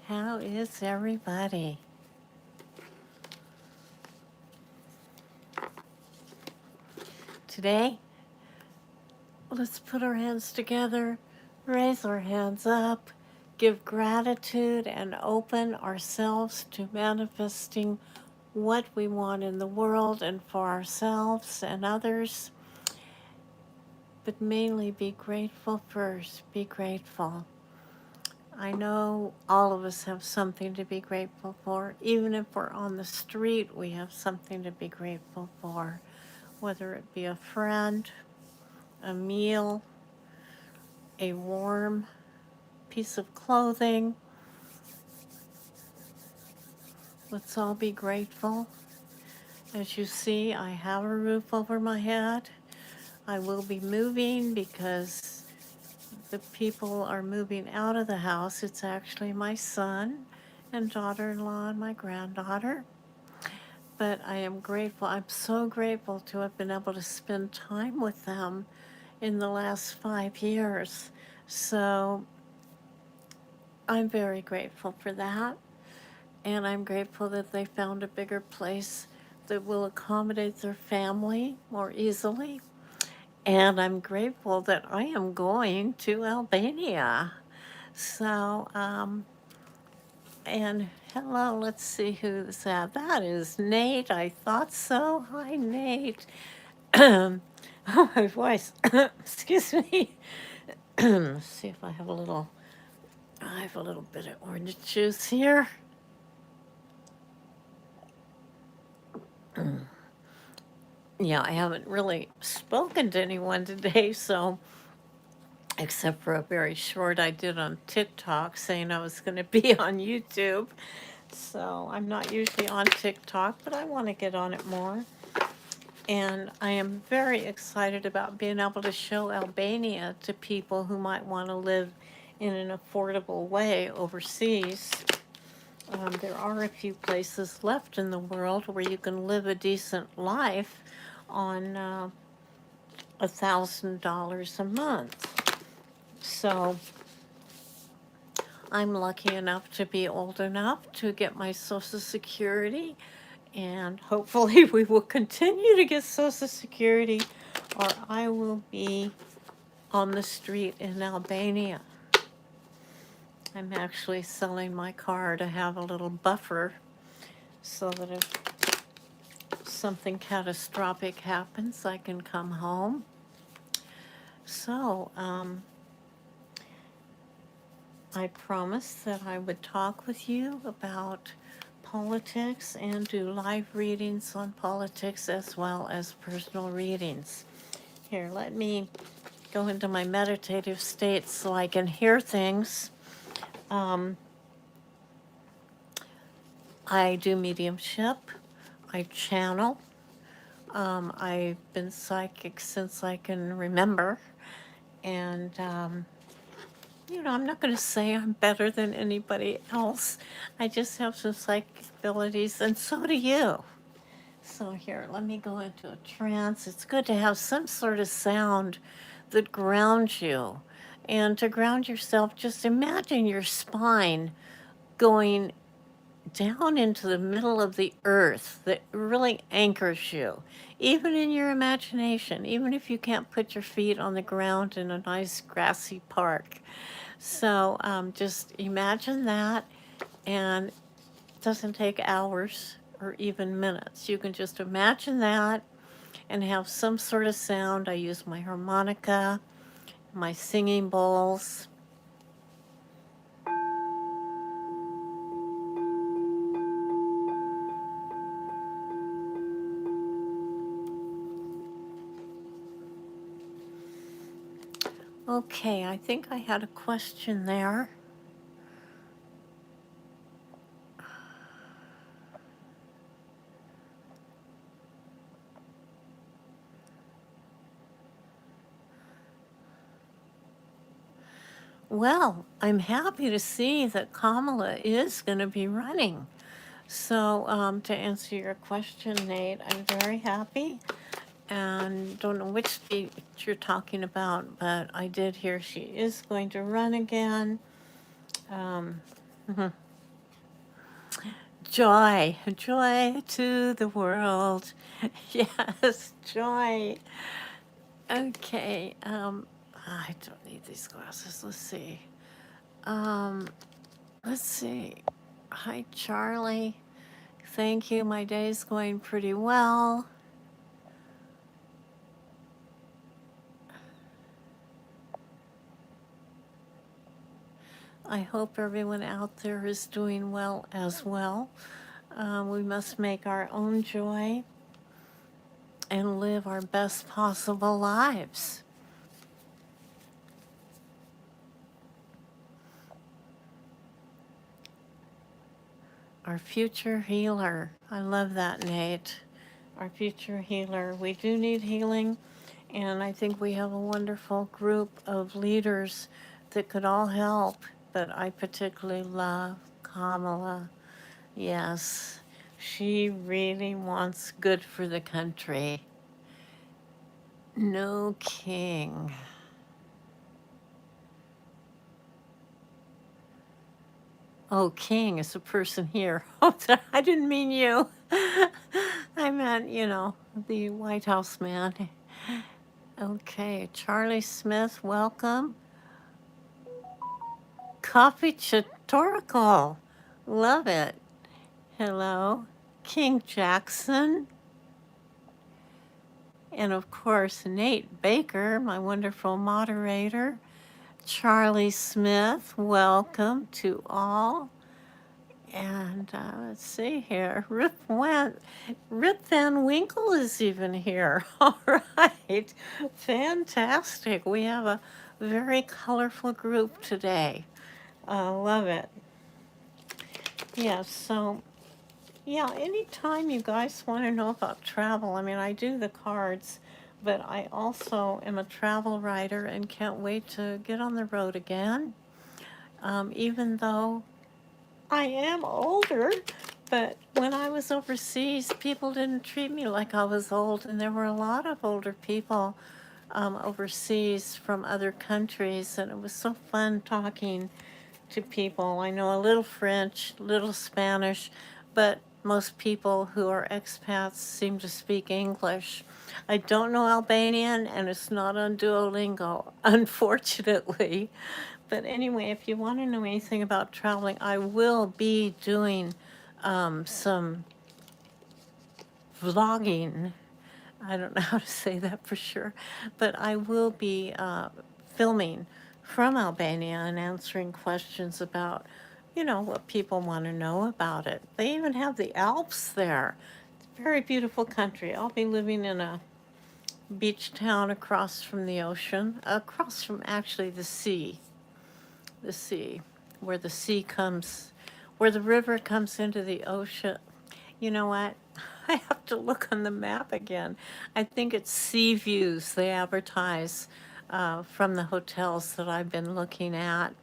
How is everybody? Today, let's put our hands together, raise our hands up, give gratitude, and open ourselves to manifesting what we want in the world and for ourselves and others. But mainly be grateful first. Be grateful. I know all of us have something to be grateful for. Even if we're on the street, we have something to be grateful for, whether it be a friend, a meal, a warm piece of clothing. Let's all be grateful. As you see, I have a roof over my head. I will be moving because the people are moving out of the house. It's actually my son and daughter-in-law and my granddaughter. But I am grateful. I'm so grateful to have been able to spend time with them in the last 5 years. So I'm very grateful for that. And I'm grateful that they found a bigger place that will accommodate their family more easily. And I'm grateful that I am going to Albania. So, and hello, let's see who's that. That is Nate. I thought so. Hi, Nate. Oh, my voice. Excuse me. Let's see if I have I have a little bit of orange juice here. Yeah, I haven't really spoken to anyone today, so except for a very short I did on TikTok saying I was going to be on YouTube. So I'm not usually on TikTok, but I want to get on it more. And I am very excited about being able to show Albania to people who might want to live in an affordable way overseas. There are a few places left in the world where you can live a decent life on $1,000 a month. So I'm lucky enough to be old enough to get my Social Security, and hopefully we will continue to get Social Security, or I will be on the street in Albania. I'm actually selling my car to have a little buffer so that if something catastrophic happens, I can come home. So, I promised that I would talk with you about politics and do live readings on politics as well as personal readings. Here, let me go into my meditative state so I can hear things. I do mediumship. I channel. I've been psychic since I can remember. And, I'm not going to say I'm better than anybody else. I just have some psychic abilities, and so do you. So here, let me go into a trance. It's good to have some sort of sound that grounds you. And to ground yourself, just imagine your spine going down into the middle of the earth that really anchors you, even in your imagination, even if you can't put your feet on the ground in a nice grassy park. So just imagine that, and it doesn't take hours or even minutes. You can just imagine that and have some sort of sound. I use my harmonica, my singing bowls. Okay, I think I had a question there. Well, I'm happy to see that Kamala is going to be running. So to answer your question, Nate, I'm very happy. And don't know which speech you're talking about, but I did hear she is going to run again. Joy, joy to the world. Yes, joy. Okay, I don't need these glasses. Um, let's see. Hi, Charlie. Thank you. My day's going pretty well. I hope everyone out there is doing well as well. We must make our own joy and live our best possible lives. Our future healer. I love that, Nate. Our future healer. We do need healing, and I think we have a wonderful group of leaders that could all help. But I particularly love Kamala. Yes, she really wants good for the country. No king. Oh, king is a person here. Oh, I didn't mean you. I meant, the White House man. Okay, Charlie Smith, welcome. Coffee Chatorical. Love it. Hello. King Jackson. And of course, Nate Baker, my wonderful moderator. Charlie Smith, welcome to all. And let's see here. Rip Van Winkle is even here. All right. Fantastic. We have a very colorful group today. Love it. Yeah, so, yeah, anytime you guys want to know about travel, I mean, I do the cards, but I also am a travel writer and can't wait to get on the road again. Even though I am older, but when I was overseas, people didn't treat me like I was old, and there were a lot of older people overseas from other countries, and it was so fun talking to people. I know a little French, little Spanish, but most people who are expats seem to speak English. I don't know Albanian, and it's not on Duolingo, unfortunately. But anyway, if you want to know anything about traveling, I will be doing some vlogging. I don't know how to say that for sure, but I will be filming from Albania and answering questions about, what people want to know about it. They even have the Alps there. It's a very beautiful country. I'll be living in a beach town across from the ocean, across from actually the sea, where the sea comes, where the river comes into the ocean. You know what? I have to look on the map again. I think it's Sea Views they advertise from the hotels that I've been looking at.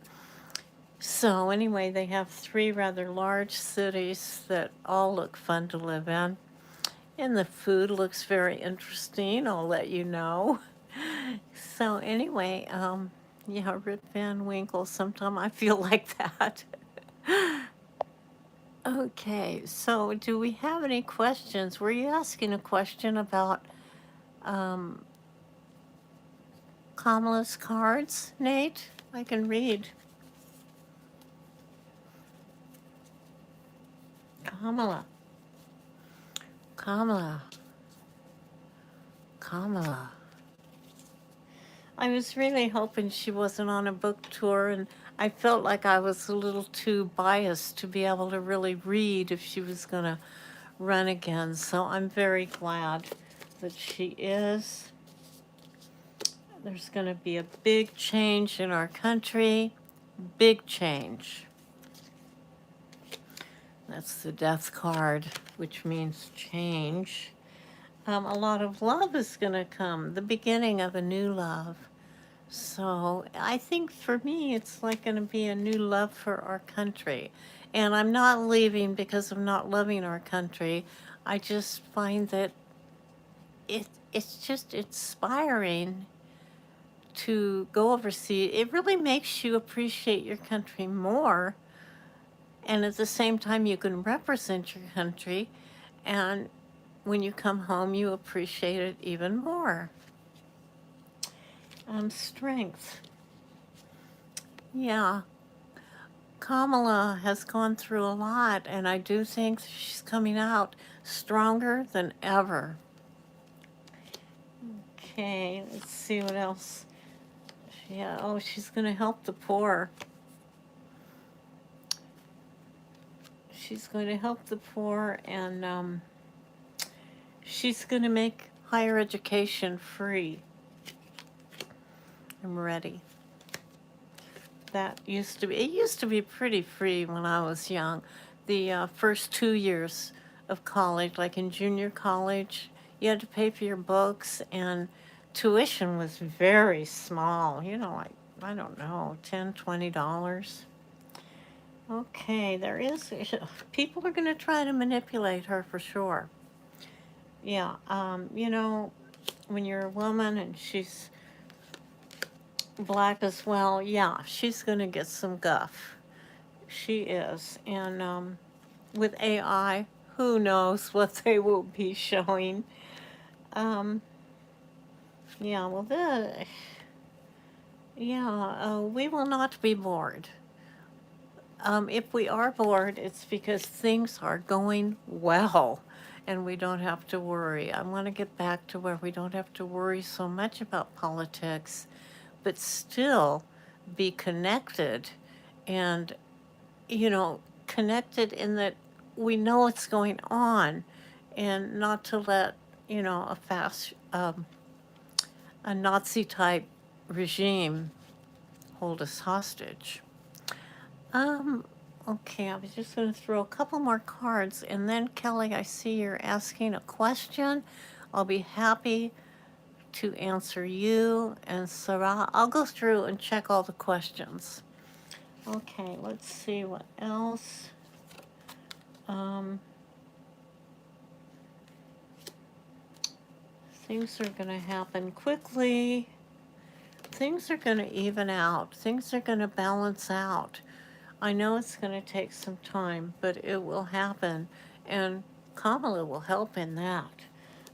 So anyway, they have 3 rather large cities that all look fun to live in. And the food looks very interesting, I'll let you know. So anyway, yeah, Rip Van Winkle, sometime I feel like that. Okay, so do we have any questions? Were you asking a question about um, Kamala's cards, Nate? I can read. Kamala. Kamala. Kamala. I was really hoping she wasn't on a book tour, and I felt like I was a little too biased to be able to really read if she was going to run again. So I'm very glad that she is. There's going to be a big change in our country. Big change. That's the death card, which means change. A lot of love is going to come, the beginning of a new love. So I think for me, it's like going to be a new love for our country. And I'm not leaving because of not loving our country. I just find that it's just inspiring to go overseas. It really makes you appreciate your country more And at the same time, you can represent your country, and when you come home, you appreciate it even more. Strength. Yeah, Kamala has gone through a lot, and I do think she's coming out stronger than ever. Okay, let's see what else. Yeah, oh, she's going to help the poor. She's going to help the poor, and she's going to make higher education free. I'm ready. It used to be pretty free when I was young. The first 2 years of college, like in junior college, you had to pay for your books, and tuition was very small, like, I don't know, $10, $20. Okay, people are going to try to manipulate her for sure. Yeah, when you're a woman and she's black as well, yeah, she's going to get some guff. She is. And with AI, who knows what they will be showing. Yeah, well, we will not be bored. If we are bored, it's because things are going well and we don't have to worry. I want to get back to where we don't have to worry so much about politics, but still be connected and, connected in that we know what's going on and not to let, a Nazi type regime hold us hostage. Okay, I was just going to throw a couple more cards, and then Kelly, I see you're asking a question. I'll be happy to answer you, and Sarah, I'll go through and check all the questions. Okay, let's see what else. Things are going to happen quickly. Things are going to even out. Things are going to balance out. I know it's going to take some time, but it will happen, and Kamala will help in that.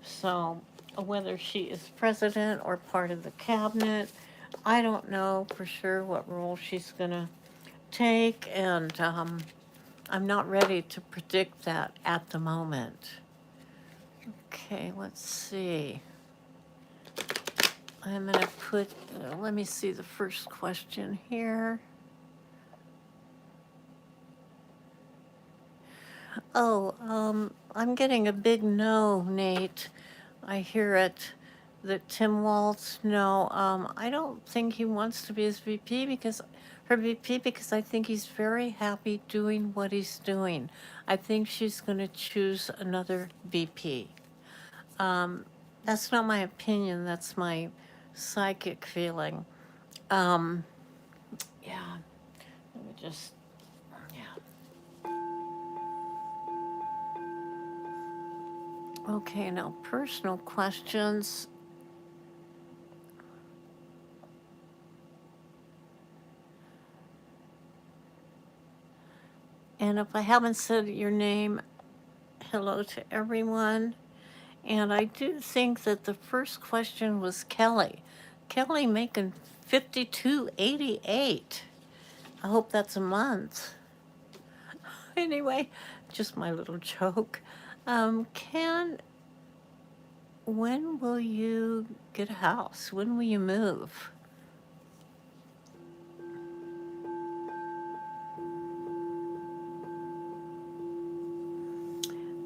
So whether she is president or part of the cabinet, I don't know for sure what role she's going to take, and I'm not ready to predict that at the moment. Okay, let's see. I'm going to let me see the first question here. Oh, I'm getting a big no, Nate. I hear it. That Tim Walz, no, I don't think he wants to be his VP her VP because I think he's very happy doing what he's doing. I think she's going to choose another VP. That's not my opinion. That's my psychic feeling. Yeah. Let me just, yeah. Okay, now personal questions. And if I haven't said your name, hello to everyone. And I do think that the first question was Kelly. Kelly making $52.88. I hope that's a month. Anyway, just my little joke. When will you get a house? When will you move?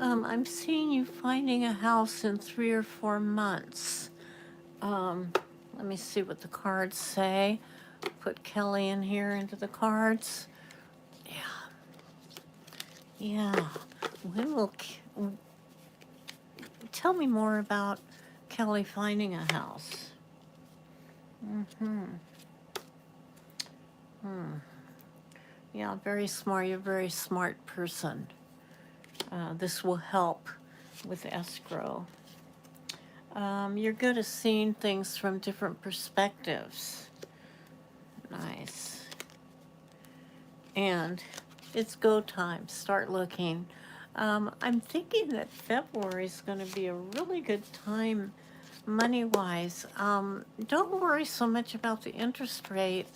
I'm seeing you finding a house in 3 or 4 months. Let me see what the cards say. Put Kelly in here into the cards. Yeah. Tell me more about Kelly finding a house. Yeah, very smart. You're a very smart person. This will help with escrow. You're good at seeing things from different perspectives. Nice. And It's go time. Start looking. I'm thinking that February is going to be a really good time money-wise. Don't worry so much about the interest rate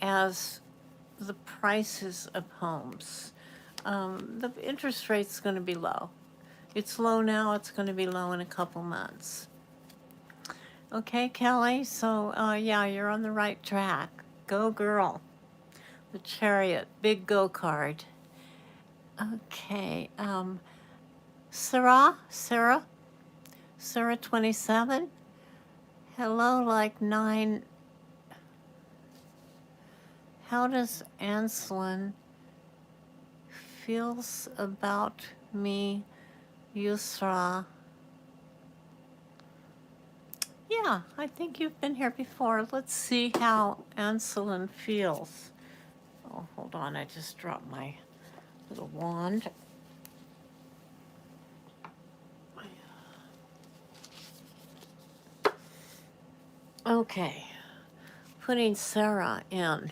as the prices of homes. The interest rate's going to be low. It's low now. It's going to be low in a couple months. Okay, Kelly, so yeah, you're on the right track. Go girl. The Chariot, big go card. Okay, Sarah 27. Hello, like 9. How does Anselin feels about me, Yusra? Yeah, I think you've been here before. Let's see how Anselin feels. Oh, hold on, I just dropped my little wand. Okay, putting Sarah in.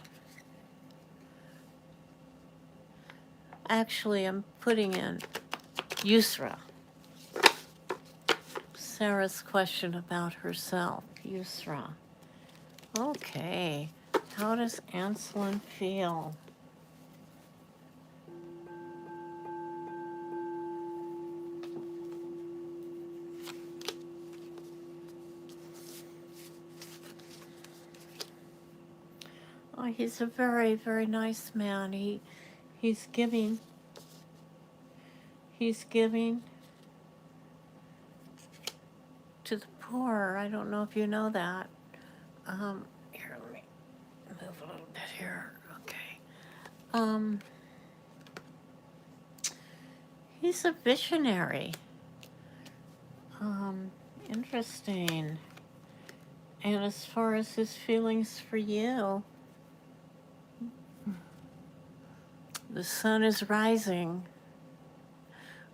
Actually, I'm putting in Yusra. Sarah's question about herself, Yusra. Okay, how does Anselin feel? Oh, he's a very, very nice man. He's giving. He's giving to the poor. I don't know if you know that. Here, let me move a little bit here. Okay. He's a visionary. Interesting. And as far as his feelings for you, the sun is rising.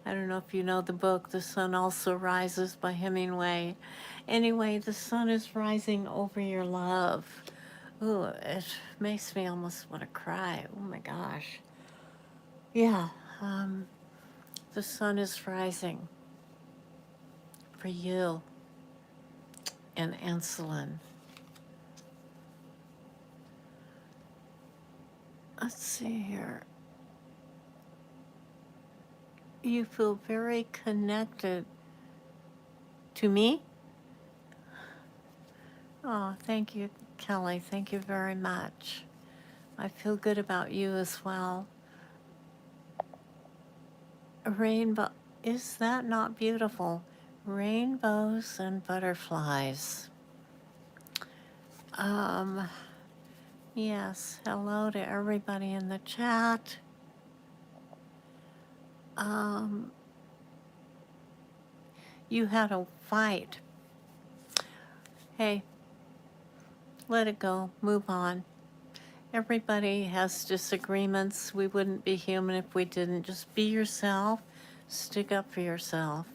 I don't know if you know the book, The Sun Also Rises by Hemingway. Anyway, the sun is rising over your love. Ooh, it makes me almost want to cry. Oh my gosh. Yeah, the sun is rising for you and Anselin. Let's see here. You feel very connected to me? Oh, thank you, Kelly. Thank you very much. I feel good about you as well. Rainbow, is that not beautiful? Rainbows and butterflies. Yes, hello to everybody in the chat. You had a fight. Hey, let it go, move on. Everybody has disagreements. We wouldn't be human if we didn't. Just be yourself, stick up for yourself.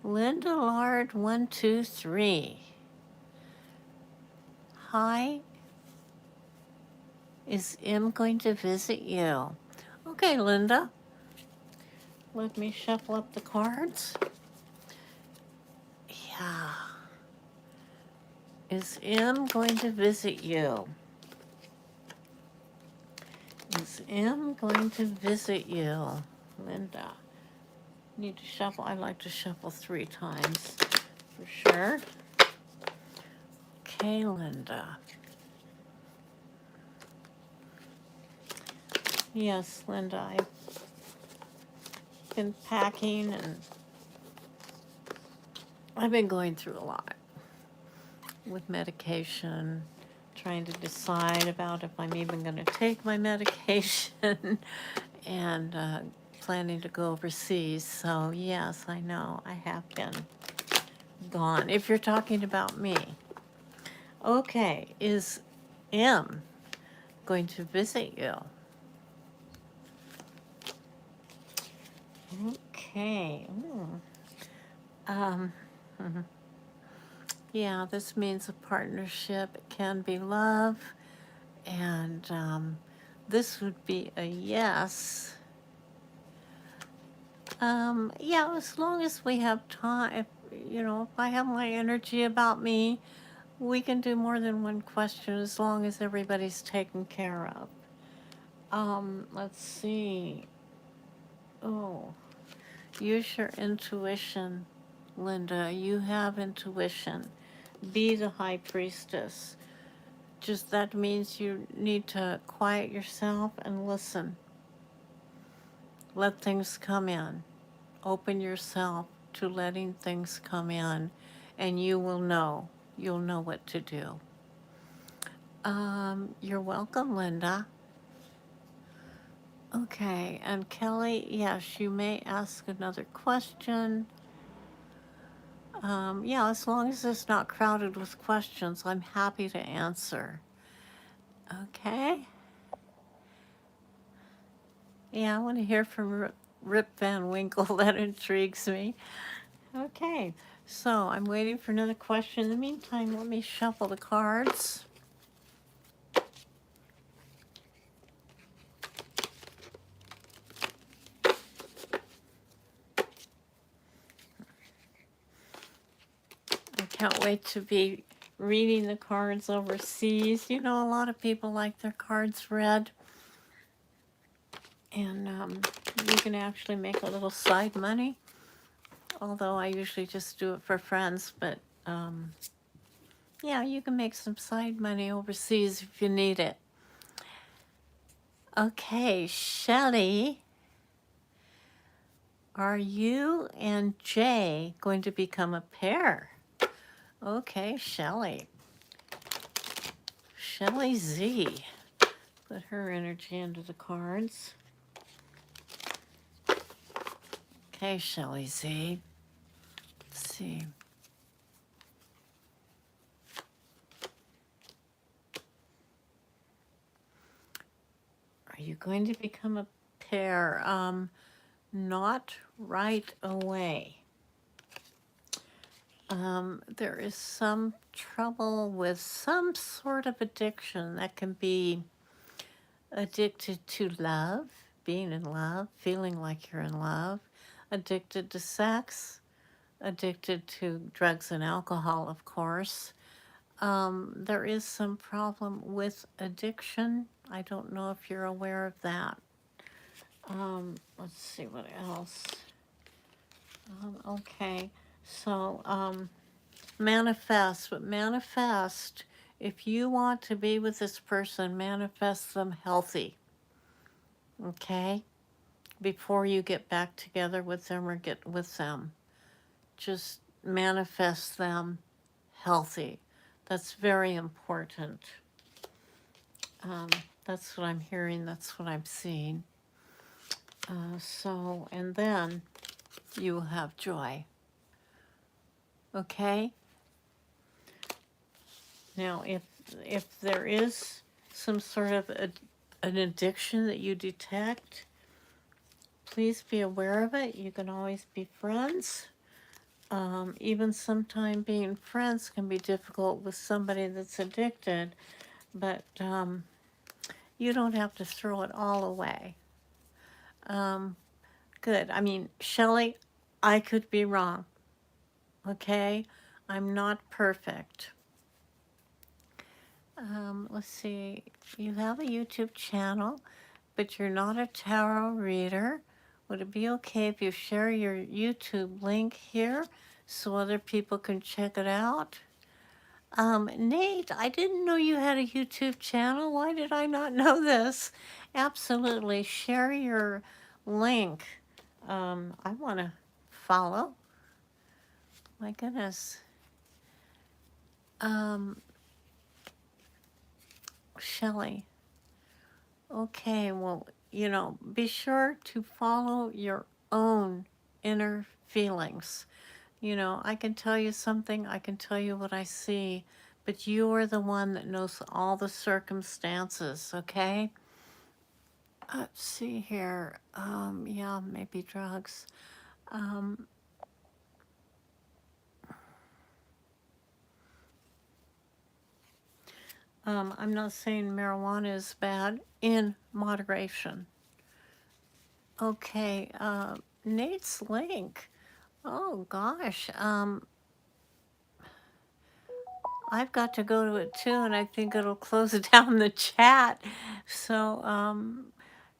Linda Lard 123. Hi. Is M going to visit you? Okay, Linda. Let me shuffle up the cards. Yeah. Is M going to visit you? Is M going to visit you? Linda. Need to shuffle. I like to shuffle 3 times for sure. Okay, Linda. Yes, Linda, I've been packing and I've been going through a lot with medication, trying to decide about if I'm even going to take my medication and planning to go overseas. So yes, I know I have been gone. If you're talking about me. Okay, is M going to visit you? Okay. Yeah, this means a partnership. It can be love. And this would be a yes. Yeah, as long as we have time, if I have my energy about me, we can do more than one question as long as everybody's taken care of. Let's see. Oh, use your intuition, Linda. You have intuition. Be the high priestess. Just that means you need to quiet yourself and listen. Let things come in. Open yourself to letting things come in, and you will know. You'll know what to do. You're welcome, Linda. Okay, and Kelly, yes, you may ask another question. Yeah, as long as it's not crowded with questions, I'm happy to answer. Okay. Yeah, I want to hear from Rip Van Winkle. That intrigues me. Okay, so I'm waiting for another question. In the meantime, let me shuffle the cards. I can't wait to be reading the cards overseas. You know, a lot of people like their cards read. And you can actually make a little side money. Although I usually just do it for friends. But yeah, you can make some side money overseas if you need it. Okay, Shelley, are you and Jay going to become a pair? Okay, Shelley. Shelley Z. Put her energy into the cards. Okay, Shelley Z. Let's see. Are you going to become a pair? Not right away. There is some trouble with some sort of addiction that can be addicted to love, being in love, feeling like you're in love, addicted to sex, addicted to drugs and alcohol, of course. There is some problem with addiction. I don't know if you're aware of that. Let's see what else. Okay, so manifest, but manifest, if you want to be with this person, manifest them healthy, okay? Before you get back together with them or get with them, just manifest them healthy. That's very important. That's what I'm hearing, that's what I'm seeing. And then you will have joy. Okay? Now, if there is some sort of an addiction that you detect, please be aware of it. You can always be friends. Even sometimes being friends can be difficult with somebody that's addicted, but you don't have to throw it all away. Good. I mean, Shelley, I could be wrong. Okay? I'm not perfect. Let's see. You have a YouTube channel, but you're not a tarot reader. Would it be okay if you share your YouTube link here so other people can check it out? Nate, I didn't know you had a YouTube channel. Why did I not know this? Absolutely. Share your link. I want to follow. My goodness. Shelley. Okay, well, be sure to follow your own inner feelings. I can tell you something, I can tell you what I see, but you are the one that knows all the circumstances, okay? Let's see here. Yeah, maybe drugs. Um, I'm not saying marijuana is bad, in moderation. Okay, Nate's link. Oh gosh, I've got to go to it too, and I think it'll close down the chat. So,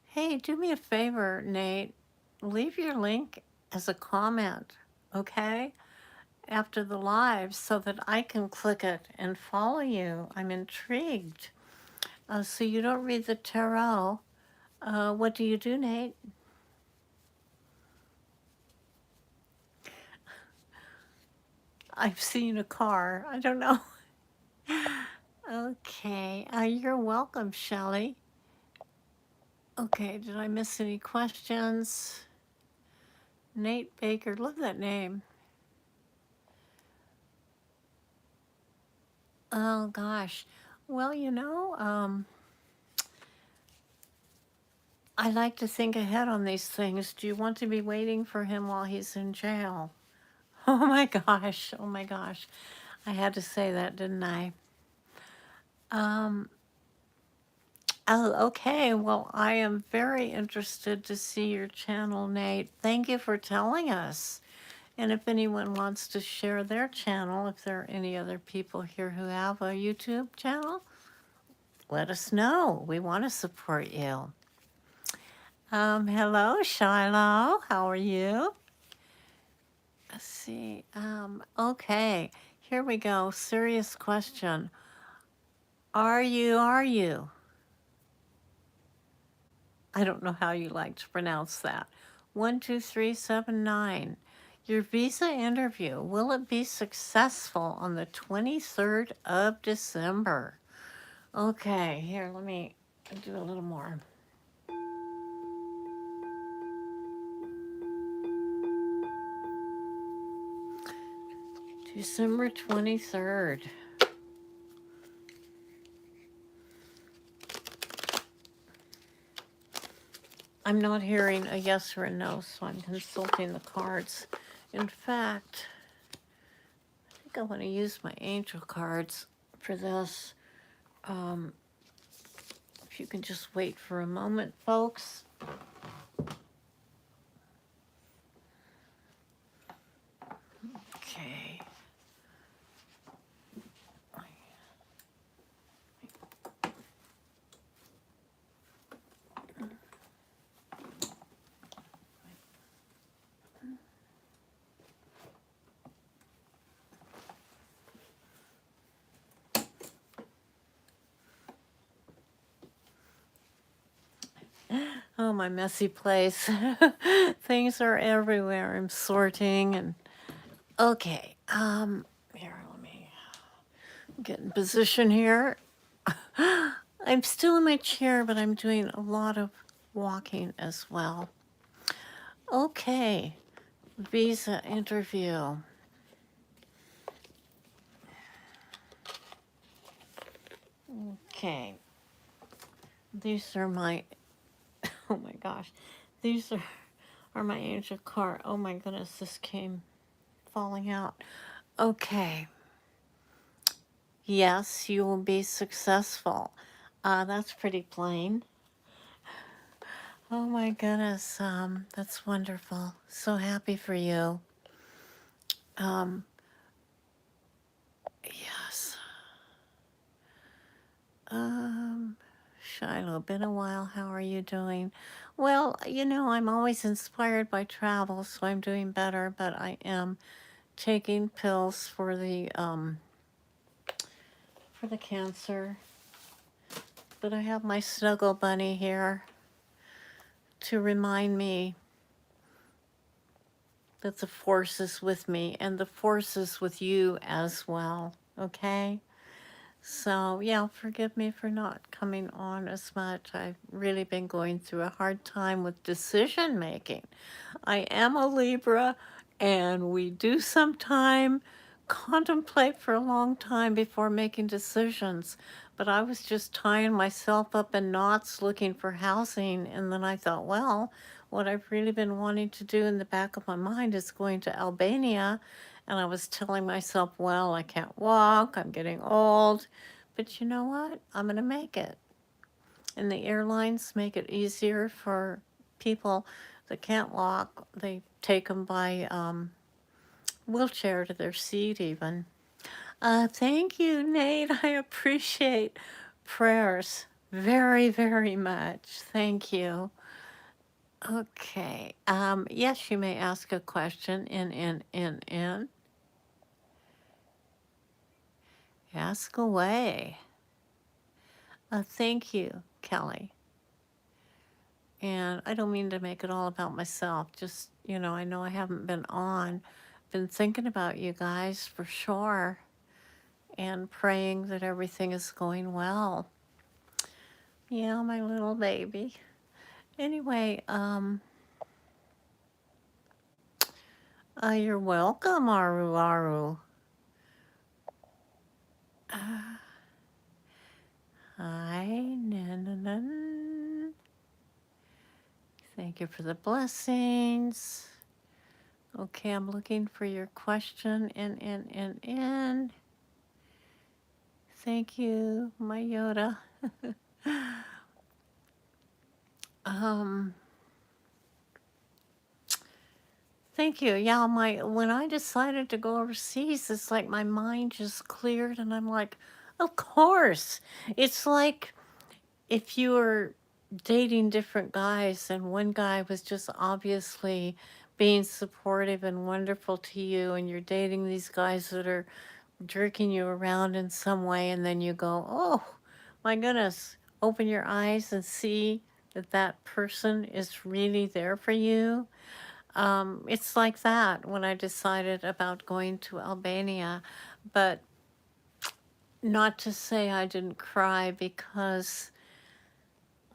hey, do me a favor, Nate. Leave your link as a comment, okay? After the live so that I can click it and follow you. I'm intrigued. So you don't read the tarot. What do you do, Nate? I've seen a car. I don't know. Okay. You're welcome, Shelley. Okay, did I miss any questions? Nate Baker, love that name. Oh gosh. Well, I like to think ahead on these things. Do you want to be waiting for him while he's in jail? Oh my gosh. Oh my gosh. I had to say that, didn't I? Um, oh, okay. Well, I am very interested to see your channel, Nate. Thank you for telling us. And if anyone wants to share their channel, if there are any other people here who have a YouTube channel, let us know. We want to support you. Hello, Shiloh. How are you? Let's see. Okay, here we go. Serious question. Are you? I don't know how you like to pronounce that. 12379. Your visa interview, will it be successful on the 23rd of December? Okay, here, let me do a little more. December 23rd. I'm not hearing a yes or a no, so I'm consulting the cards. In fact, I think I want to use my angel cards for this. If you can just wait for a moment, folks. Okay. Oh, my messy place. Things are everywhere. I'm sorting and okay. Here, let me get in position here. I'm still in my chair, but I'm doing a lot of walking as well. Okay, visa interview. Okay, these are my, oh my gosh, these are my angel card. Oh my goodness, this came falling out. Okay, yes, you will be successful. That's pretty plain. Oh my goodness, that's wonderful. So happy for you. Yes. Shiloh, been a while. How are you doing? Well, I'm always inspired by travel, so I'm doing better, but I am taking pills for the cancer. But I have my snuggle bunny here to remind me that the force is with me and the force is with you as well, okay? So, yeah, forgive me for not coming on as much. I've really been going through a hard time with decision making. I am a Libra, and we do sometime contemplate for a long time before making decisions. But I was just tying myself up in knots looking for housing, and then I thought, well, what I've really been wanting to do in the back of my mind is going to Albania. And I was telling myself, well, I can't walk, I'm getting old. but you know what? I'm going to make it. And the airlines make it easier for people that can't walk. They take them by wheelchair to their seat even. Thank you, Nate. I appreciate prayers very, very much. Thank you. Okay. Yes, you may ask a question in. Ask away. Thank you, Kelly. And I don't mean to make it all about myself. Just, I know I haven't been on. Been thinking about you guys for sure and praying that everything is going well. Yeah, my little baby. Anyway, you're welcome, Aru Aru. Hi, Nananan. Thank you for the blessings. Okay, I'm looking for your question. In. Thank you, my Yoda. Thank you. Yeah, when I decided to go overseas, it's like my mind just cleared and I'm like, of course. It's like if you were dating different guys and one guy was just obviously being supportive and wonderful to you and you're dating these guys that are jerking you around in some way and then you go, oh my goodness, open your eyes and see that that person is really there for you. It's like that when I decided about going to Albania, but not to say I didn't cry because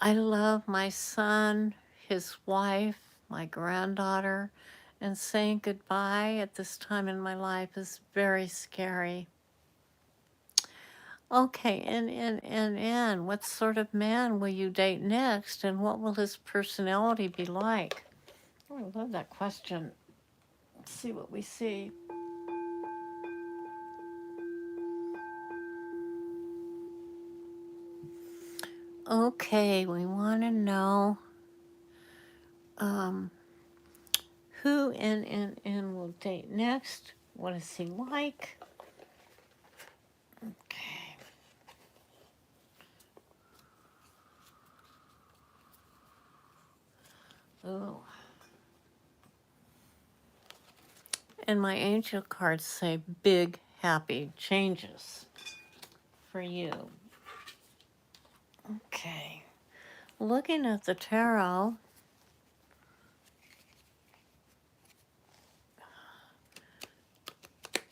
I love my son, his wife, my granddaughter, and saying goodbye at this time in my life is very scary. Okay, and what sort of man will you date next, and what will his personality be like? Oh, I love that question. Let's see what we see. Okay, we want to know who and will date next. What is he like? Okay. Oh. And my angel cards say big happy changes for you. Okay. Looking at the tarot,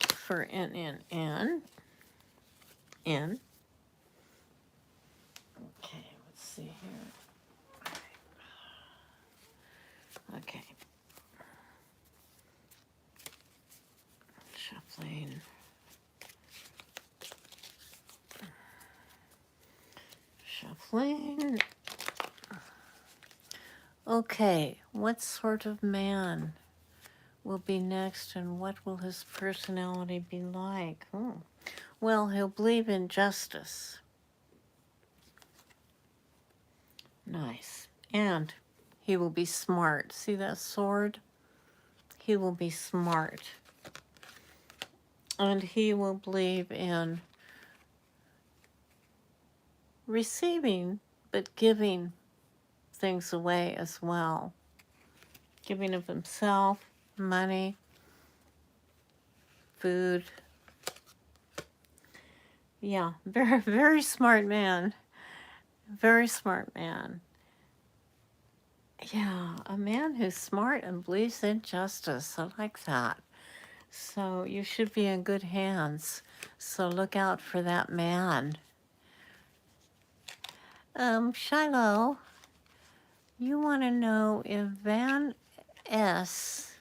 for in. Okay, let's see here. Okay. Shuffling. Shuffling. Okay, what sort of man will be next and what will his personality be like? Well, he'll believe in justice. Nice. And he will be smart. See that sword? He will be smart. And he will believe in receiving, but giving things away as well. Giving of himself, money, food. Yeah, very, very smart man. Very smart man. Yeah, a man who's smart and believes in justice. I like that. So you should be in good hands. So look out for that man. Shiloh, you want to know if Van S.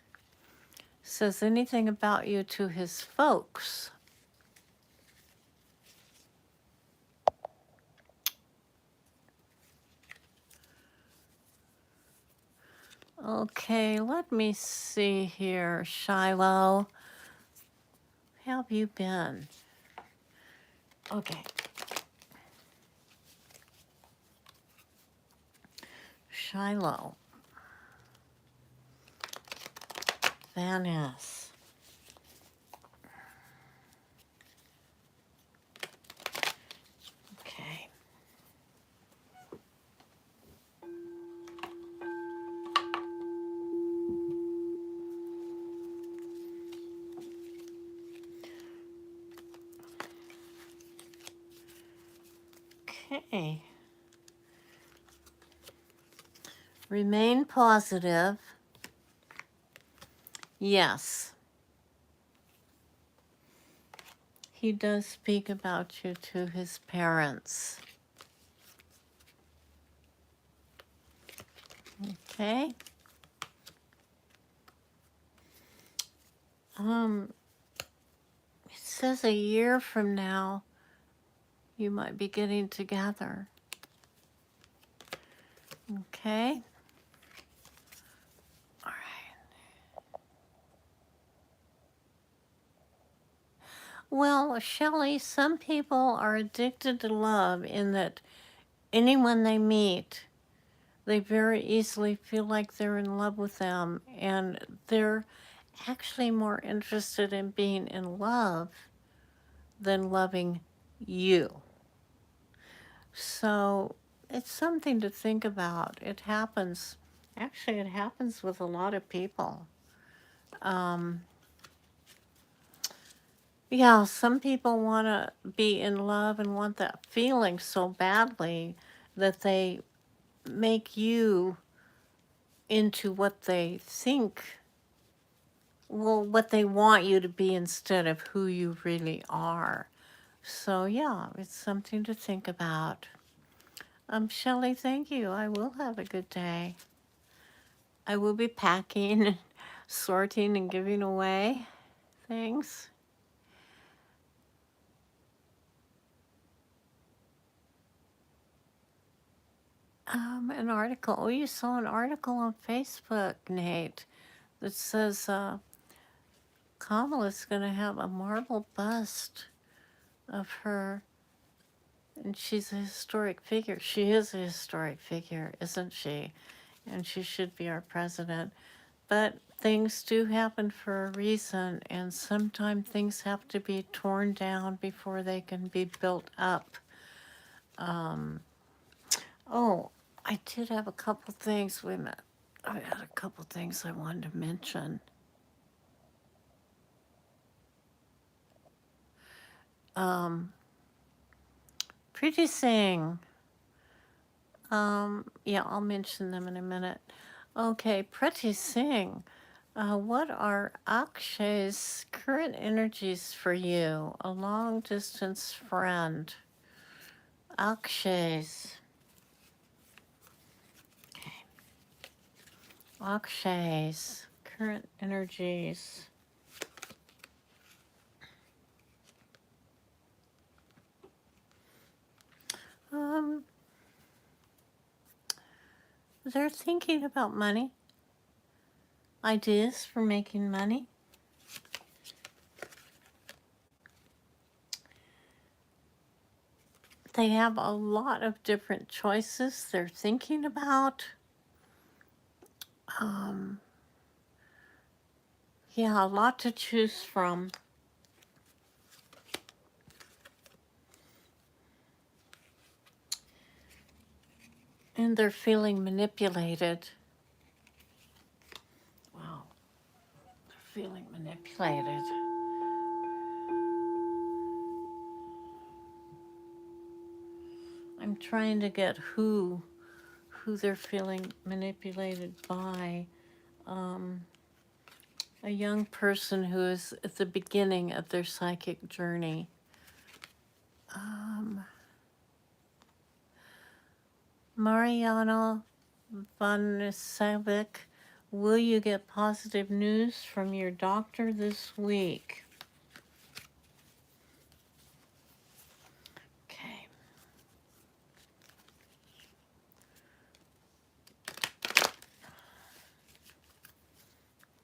says anything about you to his folks. Okay, let me see here, Shiloh. How have you been? Okay. Shiloh. Vaness. Okay. Okay. Remain positive. Yes. He does speak about you to his parents. Okay. It says a year from now, you might be getting together. Okay. All right. Well, Shelley, some people are addicted to love in that anyone they meet, they very easily feel like they're in love with them, and they're actually more interested in being in love than loving you. So it's something to think about. It happens. Actually, it happens with a lot of people. Yeah, some people want to be in love and want that feeling so badly that they make you into what they think, well, what they want you to be instead of who you really are. So, yeah, it's something to think about. Shelley, thank you. I will have a good day. I will be packing and sorting and giving away things. An article. Oh, you saw an article on Facebook, Nate, that says Kamala's going to have a marble bust of her, and she's a historic figure. She is a historic figure, isn't she? And she should be our president. But things do happen for a reason, and sometimes things have to be torn down before they can be built up. Oh, I did have a couple things. Wait a minute. I had a couple things I wanted to mention. Pretty Sing. Yeah, I'll mention them in a minute. Okay, Pretty Sing. What are Akshay's current energies for you? A long distance friend. Akshay's. Okay. Akshay's current energies. They're thinking about money. Ideas for making money. They have a lot of different choices they're thinking about. Yeah, a lot to choose from. And they're feeling manipulated. Wow. They're feeling manipulated. I'm trying to get who they're feeling manipulated by. A young person who is at the beginning of their psychic journey. Mariano Vanasevic, will you get positive news from your doctor this week? Okay.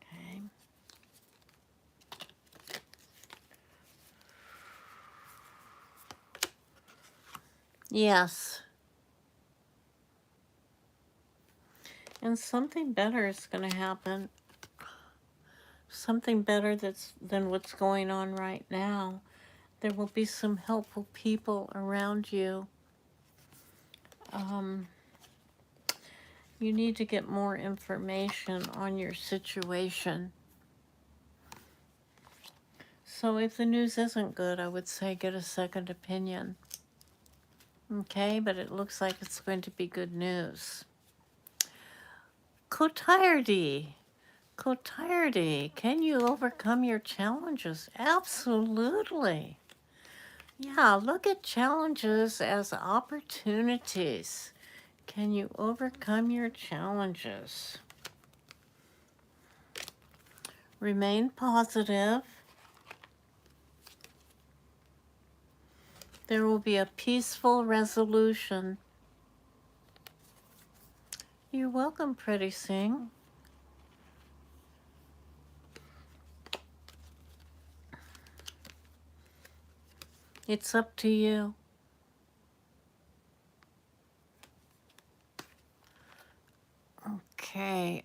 Okay. Yes. And something better is going to happen. Something better than what's going on right now. There will be some helpful people around you. You need to get more information on your situation. So if the news isn't good, I would say get a second opinion. Okay, but it looks like it's going to be good news. Kotirdi. Kotirdi, can you overcome your challenges? Absolutely. Yeah, look at challenges as opportunities. Can you overcome your challenges? Remain positive. There will be a peaceful resolution. You're welcome, Pretty Sing. It's up to you. Okay,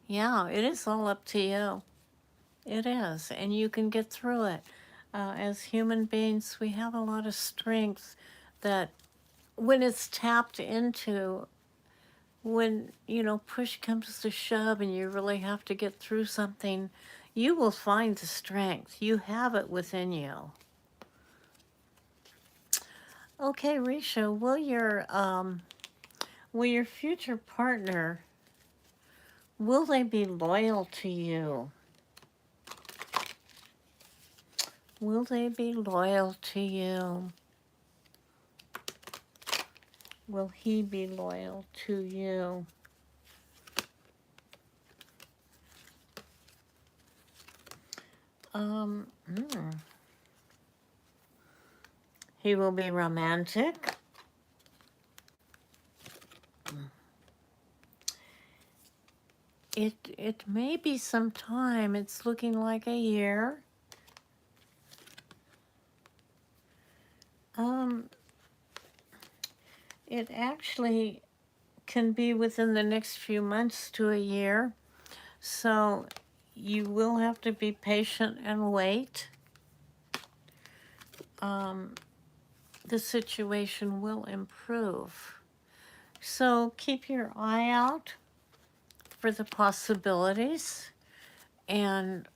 yeah, it is all up to you. It is, and you can get through it. As human beings, we have a lot of strength that when it's tapped into, when, push comes to shove and you really have to get through something, you will find the strength. You have it within you. Okay, Risha, will your future partner, will they be loyal to you? Will they be loyal to you? Will he be loyal to you? He will be romantic. It may be some time. It's looking like a year. It actually can be within the next few months to a year. So you will have to be patient and wait. The situation will improve. So keep your eye out for the possibilities. And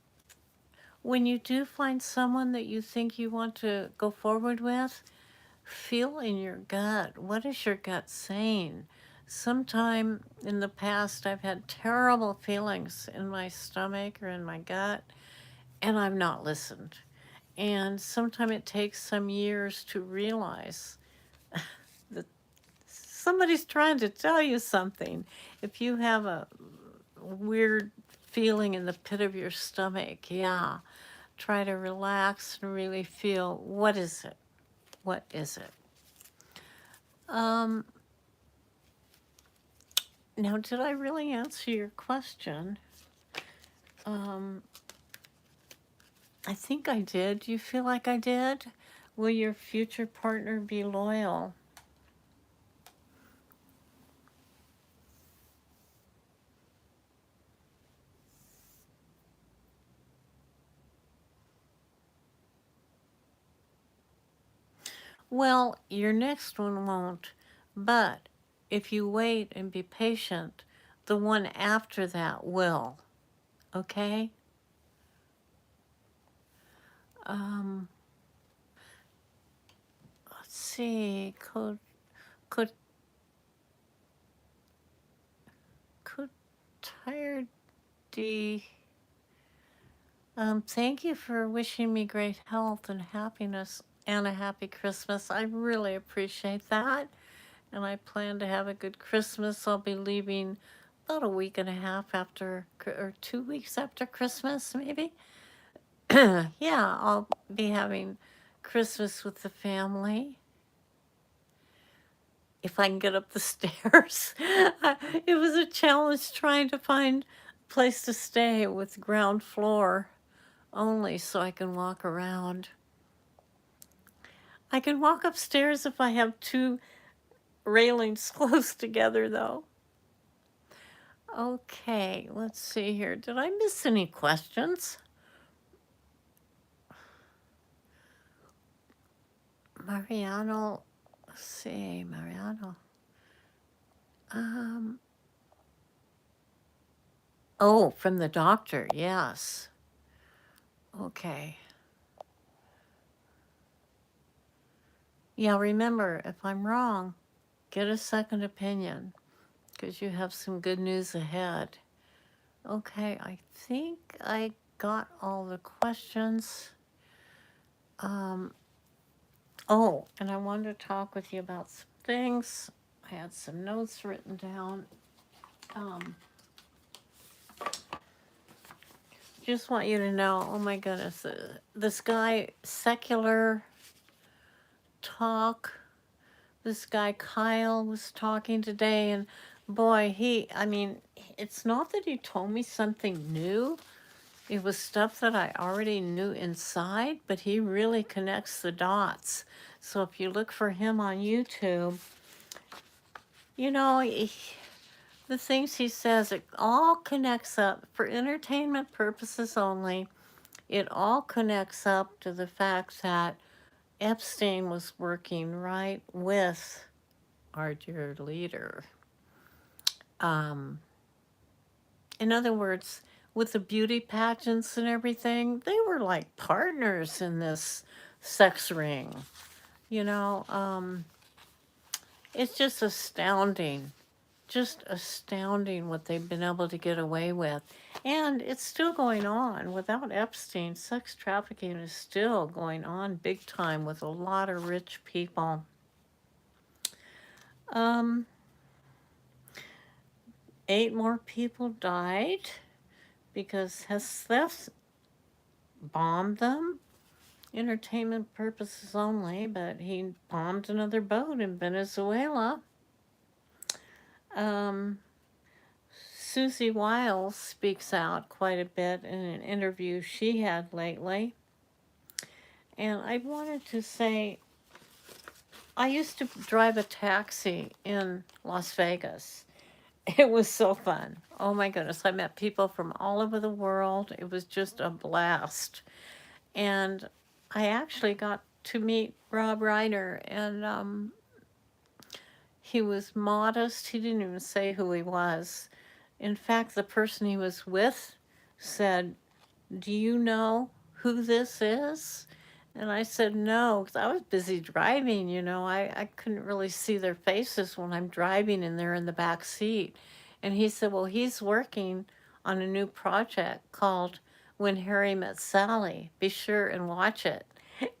when you do find someone that you think you want to go forward with, feel in your gut. What is your gut saying? Sometime in the past, I've had terrible feelings in my stomach or in my gut, and I've not listened. And sometimes it takes some years to realize that somebody's trying to tell you something. If you have a weird feeling in the pit of your stomach, yeah, try to relax and really feel, what is it? What is it? Now, did I really answer your question? I think I did. Do you feel like I did? Will your future partner be loyal? Well, your next one won't. But if you wait and be patient, the one after that will. Okay? Let's see. Could tired D. Thank you for wishing me great health and happiness and a happy Christmas. I really appreciate that. And I plan to have a good Christmas. I'll be leaving about a week and a half after, or 2 weeks after Christmas, maybe. Yeah, I'll be having Christmas with the family. If I can get up the stairs. It was a challenge trying to find a place to stay with ground floor only so I can walk around. I can walk upstairs if I have two railings close together, though. Okay, let's see here. Did I miss any questions? Mariano, let's see, Mariano. Um, oh, from the doctor, yes. Okay. Yeah, remember, if I'm wrong, get a second opinion because you have some good news ahead. Okay, I think I got all the questions. Oh, and I wanted to talk with you about some things. I had some notes written down. Just want you to know, oh my goodness, this guy, secular talk, this guy Kyle was talking today, and boy, I mean, it's not that he told me something new. It was stuff that I already knew inside, but he really connects the dots. So if you look for him on YouTube, you know, the things he says, it all connects up for entertainment purposes only. It all connects up to the fact that Epstein was working right with our dear leader. Um, in other words, with the beauty pageants and everything, they were like partners in this sex ring. You know, it's just astounding what they've been able to get away with. And it's still going on. Without Epstein, sex trafficking is still going on big time with a lot of rich people. Um, 8 more people died because Heseth bombed them. Entertainment purposes only, but he bombed another boat in Venezuela. Um, Susie Wiles speaks out quite a bit in an interview she had lately. And I wanted to say, I used to drive a taxi in Las Vegas. It was so fun. Oh my goodness. I met people from all over the world. It was just a blast. And I actually got to meet Rob Reiner, and he was modest. He didn't even say who he was. In fact, the person he was with said, "Do you know who this is?" And I said, "No," because I was busy driving, you know. I couldn't really see their faces when I'm driving and they're in the back seat. And he said, "Well, he's working on a new project called When Harry Met Sally. Be sure and watch it."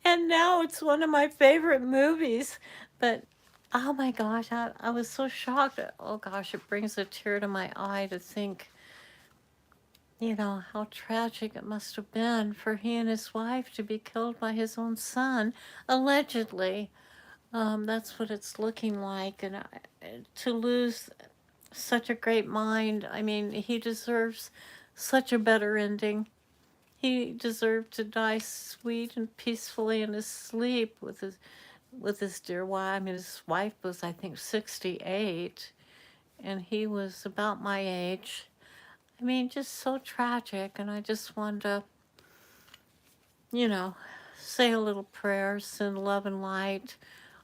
And now it's one of my favorite movies. But oh my gosh, I was so shocked. Oh gosh, it brings a tear to my eye to think, you know, how tragic it must have been for he and his wife to be killed by his own son, allegedly. That's what it's looking like. And to lose such a great mind, I mean, he deserves such a better ending. He deserved to die sweet and peacefully in his sleep with his dear wife. I mean, his wife was, I think, 68, and he was about my age. I mean, just so tragic. And I just wanted to, you know, say a little prayer, send love and light.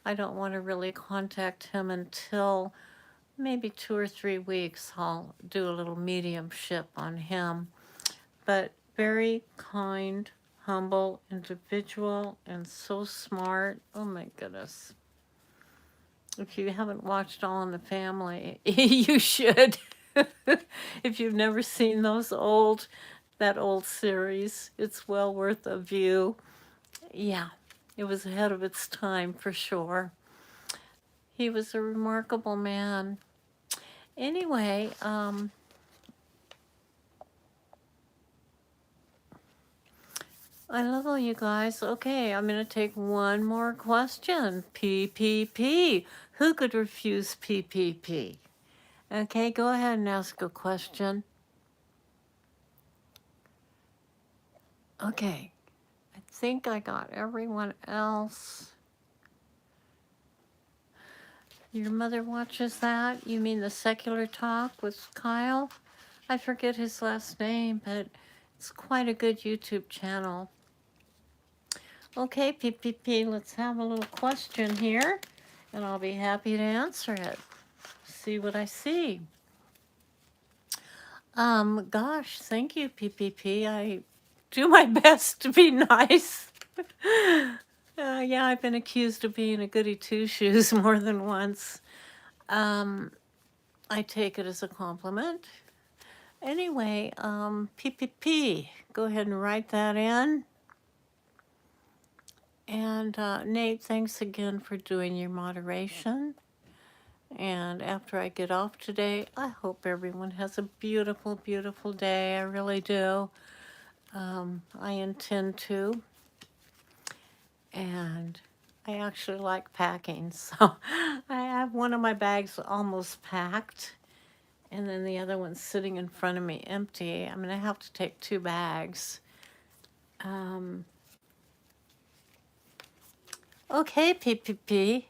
I don't want to really contact him until maybe 2 or 3 weeks. I'll do a little mediumship on him. But very kind, humble individual, and so smart. Oh my goodness. If you haven't watched All in the Family, you should. If you've never seen that old series, it's well worth a view. Yeah, it was ahead of its time for sure. He was a remarkable man. Anyway, I love all you guys. Okay, I'm going to take one more question. PPP. Who could refuse PPP? Okay, go ahead and ask a question. Okay, I think I got everyone else. Your mother watches that? You mean the Secular Talk with Kyle? I forget his last name, but it's quite a good YouTube channel. Okay, PPP, let's have a little question here, and I'll be happy to answer it. See what I see. Gosh, thank you, PPP. I do my best to be nice. Yeah, I've been accused of being a goody two-shoes more than once. I take it as a compliment. Anyway, PPP, go ahead and write that in. And Nate, thanks again for doing your moderation. And after I get off today, I hope everyone has a beautiful, beautiful day. I really do. I intend to. And I actually like packing. So I have one of my bags almost packed. And then the other one's sitting in front of me empty. I'm going to have to take 2 bags. Okay, PPP.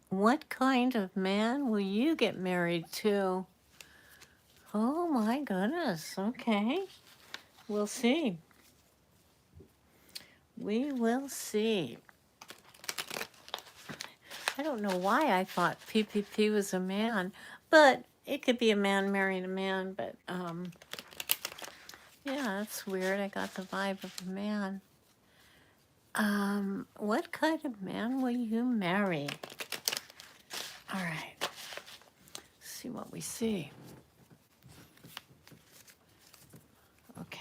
What kind of man will you get married to? Oh my goodness. Okay. We'll see. We will see. I don't know why I thought PPP was a man, but it could be a man marrying a man, but yeah, that's weird. I got the vibe of a man. What kind of man will you marry? All right. Let's see what we see. Okay.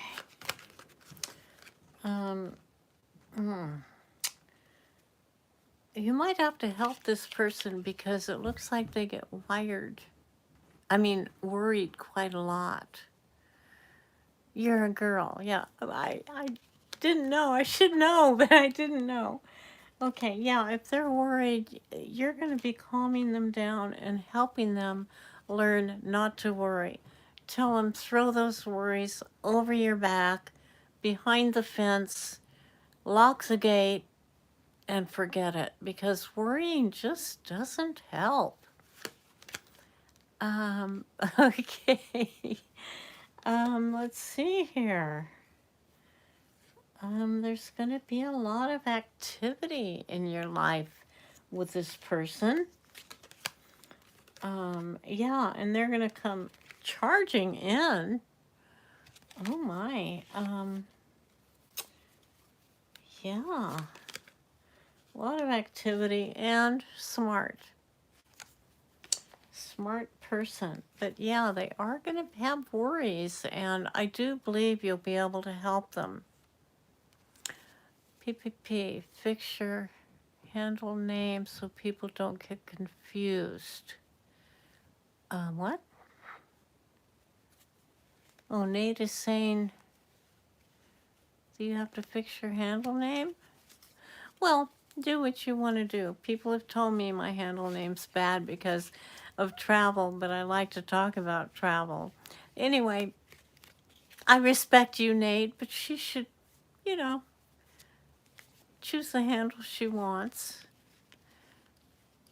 You might have to help this person because it looks like they get worried quite a lot. You're a girl. Yeah, I didn't know. I should know, but I didn't know. Okay, yeah, if they're worried, you're going to be calming them down and helping them learn not to worry. Tell them, throw those worries over your back, behind the fence, lock the gate, and forget it, because worrying just doesn't help. Okay. Let's see here. There's going to be a lot of activity in your life with this person. Yeah, and they're going to come charging in. Oh my. Yeah. A lot of activity and smart. Smart person. But yeah, they are going to have worries, and I do believe you'll be able to help them. PPP, fix your handle name so people don't get confused. What? Oh, Nate is saying, do you have to fix your handle name? Well, do what you want to do. People have told me my handle name's bad because of travel, but I like to talk about travel. Anyway, I respect you, Nate, but she should, choose the handle she wants.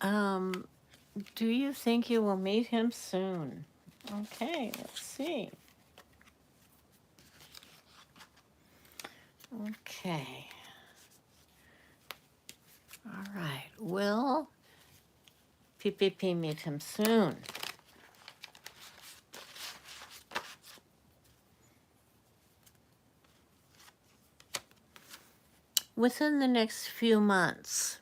Do you think you will meet him soon? Okay, let's see. Okay. All right. Will PPP meet him soon? Within the next few months.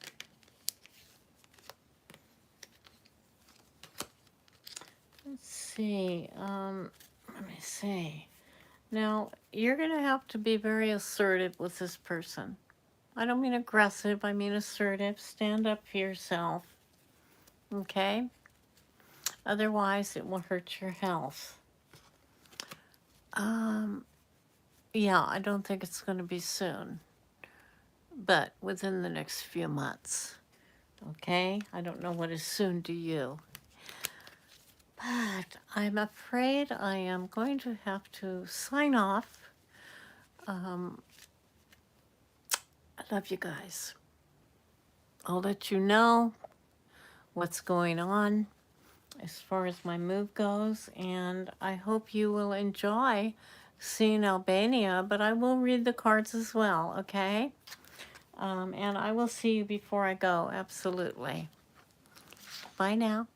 Let's see. Let me see. Now, you're going to have to be very assertive with this person. I don't mean aggressive, I mean assertive. Stand up for yourself. Okay? Otherwise, it will hurt your health. Yeah, I don't think it's going to be soon, but within the next few months. Okay? I don't know what is soon to you. But I'm afraid I am going to have to sign off. Love you guys. I'll let you know what's going on as far as my move goes, and I hope you will enjoy seeing Albania, but I will read the cards as well, okay? And I will see you before I go, absolutely. Bye now.